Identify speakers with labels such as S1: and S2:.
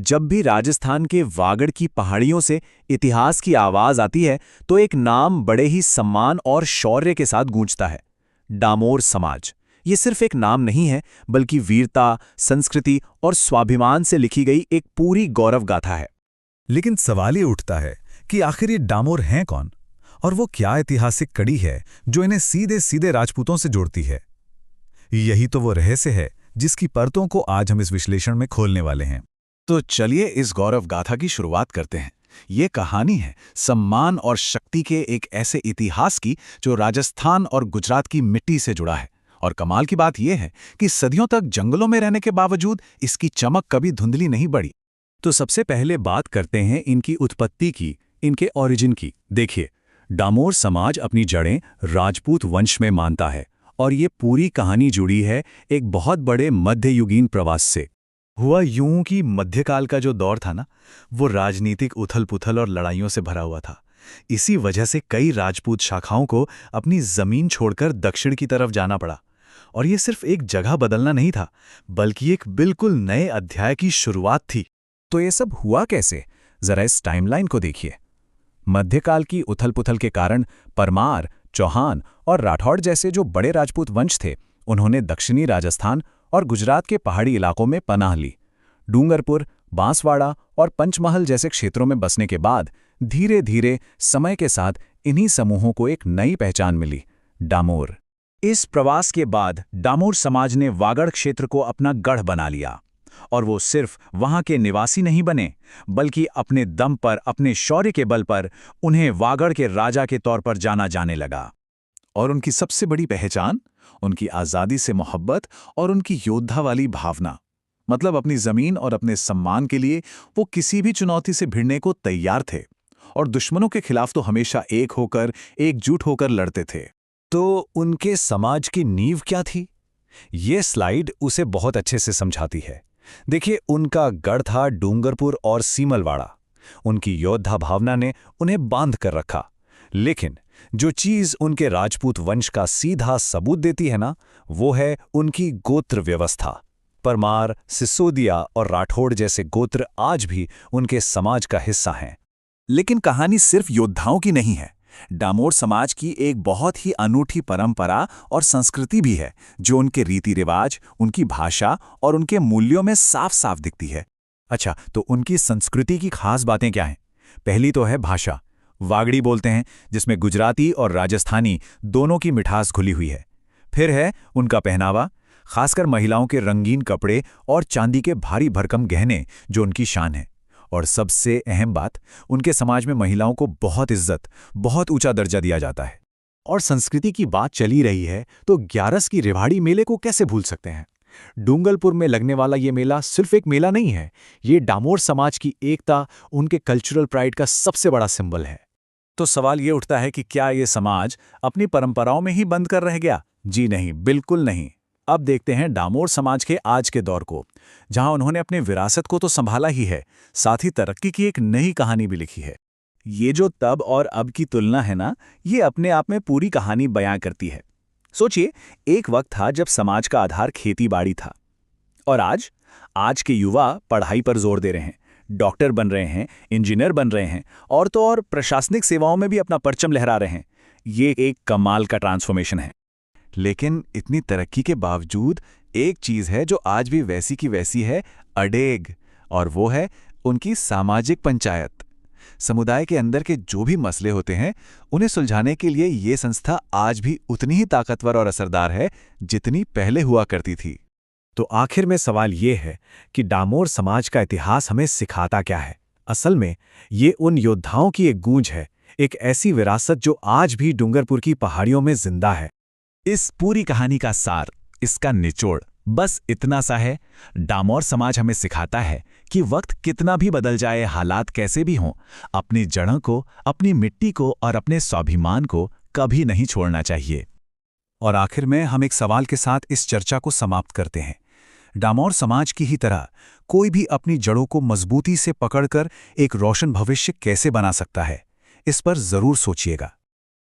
S1: जब भी राजस्थान के वागड़ की पहाड़ियों से इतिहास की आवाज आती है तो एक नाम बड़े ही सम्मान और शौर्य के साथ गूंजता है। डामोर समाज। ये सिर्फ एक नाम नहीं है, बल्कि वीरता, संस्कृति और स्वाभिमान से लिखी गई एक पूरी गौरव गाथा है।
S2: लेकिन सवाल ये उठता है कि आखिर ये डामोर हैं कौन, और वो क्या ऐतिहासिक कड़ी है जो इन्हें सीधे सीधे राजपूतों से जोड़ती है। यही तो वो रहस्य है जिसकी परतों को आज हम इस विश्लेषण में खोलने वाले हैं।
S3: तो चलिए इस गौरव गाथा की शुरुआत करते हैं। ये कहानी है सम्मान और शक्ति के एक ऐसे इतिहास की जो राजस्थान और गुजरात की मिट्टी से जुड़ा है। और कमाल की बात यह है कि सदियों तक जंगलों में रहने के बावजूद इसकी चमक कभी धुंधली नहीं बढ़ी।
S1: तो सबसे पहले बात करते हैं इनकी उत्पत्ति की, इनके ओरिजिन की। देखिए, डामोर समाज अपनी जड़ें राजपूत वंश में मानता है और ये पूरी कहानी जुड़ी है एक बहुत बड़े मध्ययुगीन प्रवास से।
S3: हुआ यूं कि मध्यकाल का जो दौर था ना, वो राजनीतिक उथल-पुथल और लड़ाइयों से भरा हुआ था। इसी वजह से कई राजपूत शाखाओं को अपनी जमीन छोड़कर दक्षिण की तरफ जाना पड़ा। और ये सिर्फ एक जगह बदलना नहीं था, बल्कि एक बिल्कुल नए अध्याय की शुरुआत थी।
S1: तो ये सब हुआ कैसे? जरा इस टाइमलाइन को देखिए। मध्यकाल की उथल-पुथल के कारण परमार, चौहान और राठौड़ जैसे जो बड़े राजपूत वंश थे, उन्होंने दक्षिणी राजस्थान और गुजरात के पहाड़ी इलाकों में पनाह ली। डूंगरपुर, बांसवाड़ा और पंचमहल जैसे क्षेत्रों में बसने के बाद धीरे धीरे समय के साथ इन्हीं समूहों को एक नई पहचान मिली, डामोर। इस प्रवास के बाद डामोर समाज ने वागड़ क्षेत्र को अपना गढ़ बना लिया। और वो सिर्फ वहां के निवासी नहीं बने, बल्कि अपने दम पर, अपने शौर्य के बल पर उन्हें वागड़ के राजा के तौर पर जाना जाने लगा।
S3: और उनकी सबसे बड़ी पहचान उनकी आज़ादी से मोहब्बत और उनकी योद्धा वाली भावना। मतलब अपनी ज़मीन और अपने सम्मान के लिए वो किसी भी चुनौती से भिड़ने को तैयार थे और दुश्मनों के खिलाफ तो हमेशा एकजुट होकर लड़ते थे।
S1: तो उनके समाज की नींव क्या थी? ये स्लाइड उसे बहुत अच्छे से समझाती है। देखिए, उनका गढ़ था डूंगरपुर और सीमलवाड़ा। उनकी योद्धा भावना ने उन्हें बांध कर रखा। लेकिन जो चीज उनके राजपूत वंश का सीधा सबूत देती है ना, वो है उनकी गोत्र व्यवस्था। परमार, सिसोदिया और राठौड़ जैसे गोत्र आज भी उनके समाज का हिस्सा हैं।
S3: लेकिन कहानी सिर्फ योद्धाओं की नहीं है। डामोर समाज की एक बहुत ही अनूठी परंपरा और संस्कृति भी है, जो उनके रीति रिवाज, उनकी भाषा और उनके मूल्यों में साफ साफ दिखती है।
S1: अच्छा, तो उनकी संस्कृति की खास बातें क्या हैं? पहली तो है भाषा। वागड़ी बोलते हैं, जिसमें गुजराती और राजस्थानी दोनों की मिठास घुली हुई है। फिर है उनका पहनावा, खासकर महिलाओं के रंगीन कपड़े और चांदी के भारी भरकम गहने, जो उनकी शान है। और सबसे अहम बात, उनके समाज में महिलाओं को बहुत इज्जत, बहुत ऊंचा दर्जा दिया जाता है। और संस्कृति की बात चली रही है तो ग्यारस की रेवाड़ी मेले को कैसे भूल सकते हैं? डूंगरपुर में लगने वाला ये मेला सिर्फ एक मेला नहीं है, ये डामोर समाज की एकता, उनके कल्चरल प्राइड का सबसे बड़ा सिंबल है। तो सवाल ये उठता है कि क्या ये समाज अपनी परंपराओं में ही बंद कर रह गया? जी नहीं, बिल्कुल नहीं। अब देखते हैं डामोर समाज के आज के दौर को, जहां उन्होंने अपने विरासत को तो संभाला ही है, साथ ही तरक्की की एक नई कहानी भी लिखी है। ये जो तब और अब की तुलना है ना, ये अपने आप में पूरी कहानी बयां करती है। सोचिए, एक वक्त था जब समाज का आधार खेती बाड़ी था, और आज के युवा पढ़ाई पर जोर दे रहे हैं, डॉक्टर बन रहे हैं, इंजीनियर बन रहे हैं, और तो और प्रशासनिक सेवाओं में भी अपना परचम लहरा रहे हैं। ये एक कमाल का ट्रांसफॉर्मेशन है।
S3: लेकिन इतनी तरक्की के बावजूद एक चीज़ है जो आज भी वैसी की वैसी है, अडेग, और वो है उनकी सामाजिक पंचायत। समुदाय के अंदर के जो भी मसले होते हैं, उन्हें सुलझाने के लिए ये संस्था आज भी उतनी ही ताकतवर और असरदार है जितनी पहले हुआ करती थी।
S1: तो आखिर में सवाल ये है कि डामोर समाज का इतिहास हमें सिखाता क्या है? असल में ये उन योद्धाओं की एक गूंज है, एक ऐसी विरासत जो आज भी डूंगरपुर की पहाड़ियों में जिंदा है।
S3: इस पूरी कहानी का सार, इसका निचोड़ बस इतना सा है। डामोर समाज हमें सिखाता है कि वक्त कितना भी बदल जाए, हालात कैसे भी हों, अपनी जड़ों को, अपनी मिट्टी को और अपने स्वाभिमान को कभी नहीं छोड़ना चाहिए।
S1: और आखिर में हम एक सवाल के साथ इस चर्चा को समाप्त करते हैं। डामोर समाज की ही तरह कोई भी अपनी जड़ों को मजबूती से पकड़कर एक रोशन भविष्य कैसे बना सकता है? इस पर जरूर सोचिएगा।